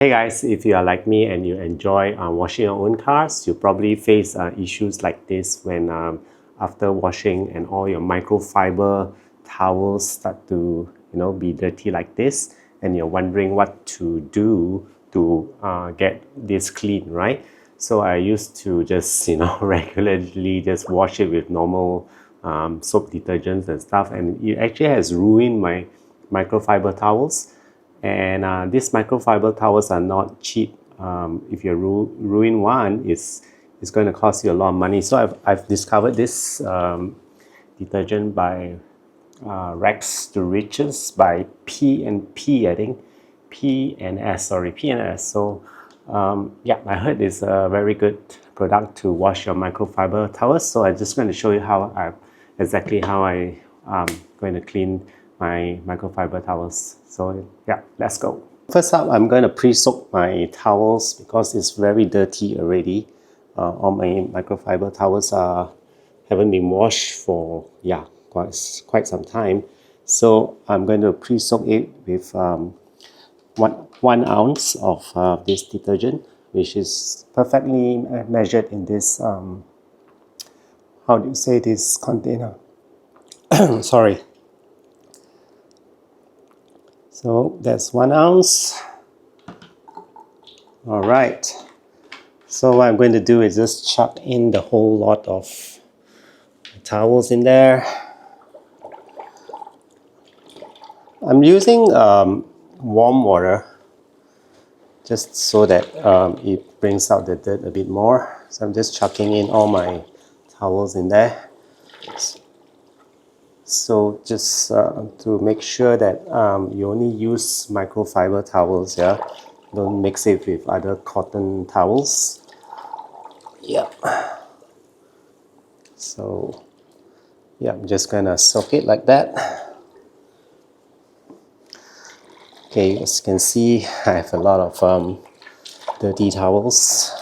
Hey guys, if you are like me and you enjoy washing your own cars, you probably face issues like this when after washing and all your microfiber towels start to be dirty like this, and you're wondering what to do to get this clean, right? So I used to just regularly just wash it with normal soap detergents and stuff, and it actually has ruined my microfiber towels. And these microfiber towels are not cheap. If you ruin one, it's going to cost you a lot of money. So I've discovered this detergent by Rags to Riches by P&P, I think. P&S, sorry, P&S. So yeah, I heard it's a very good product to wash your microfiber towels. So I'm just going to show you exactly how I'm going to clean my microfiber towels. So yeah, let's go. First up, I'm going to pre-soak my towels because it's very dirty already. All my microfiber towels haven't been washed for quite some time. So I'm going to pre-soak it with 1 ounce of this detergent, which is perfectly measured in this how do you say this container? Sorry. So that's 1 ounce. All right. So what I'm going to do is just chuck in the whole lot of towels in there. I'm using warm water just so that it brings out the dirt a bit more. So I'm just chucking in all my towels in there. So just to make sure that you only use microfiber towels, yeah? Don't mix it with other cotton towels. Yeah. So yeah, I'm just gonna soak it like that. Okay, as you can see, I have a lot of dirty towels.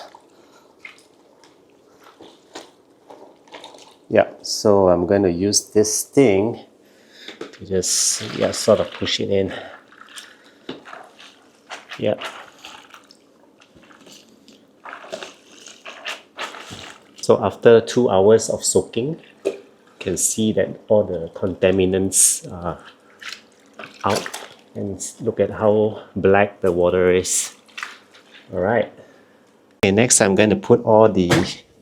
Yeah, so I'm going to use this thing to just sort of push it in. Yeah. So after 2 hours of soaking, you can see that all the contaminants are out, and look at how black the water is. All right. Okay, next I'm going to put all the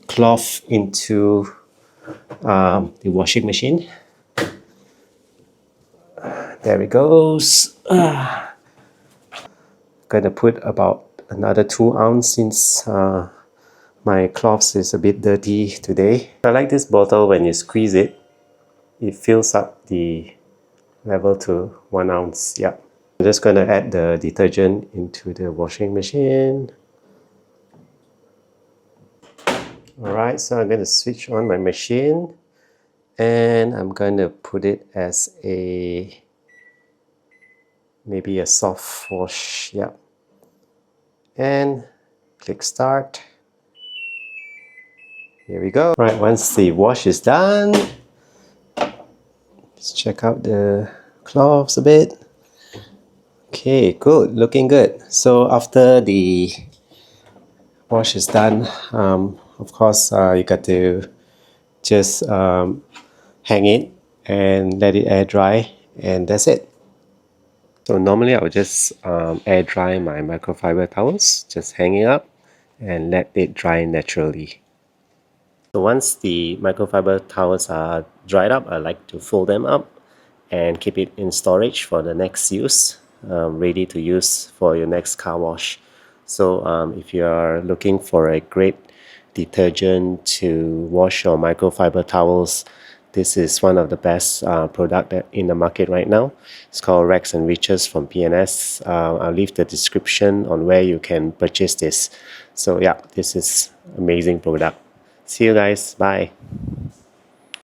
cloth into the washing machine. There it goes. Gonna put about another 2 ounces since my cloth is a bit dirty today. I like this bottle. When you squeeze it, it fills up the level to 1 ounce. Yeah. I'm just gonna add the detergent into the washing machine. Alright, so I'm going to switch on my machine and I'm going to put it as maybe a soft wash. Yeah. And click start. Here we go. Right, once the wash is done, let's check out the cloths a bit. Okay, good, looking good. So after the wash is done, of course, you got to just hang it and let it air dry, and that's it. So normally I would just air dry my microfiber towels, just hang it up and let it dry naturally. So once the microfiber towels are dried up, I like to fold them up and keep it in storage for the next use, ready to use for your next car wash. So if you are looking for a great detergent to wash your microfiber towels, this is one of the best product in the market right now. It's called Rags and Riches from P&S. I'll leave the description on where you can purchase this. So yeah, this is amazing product. See you guys. Bye.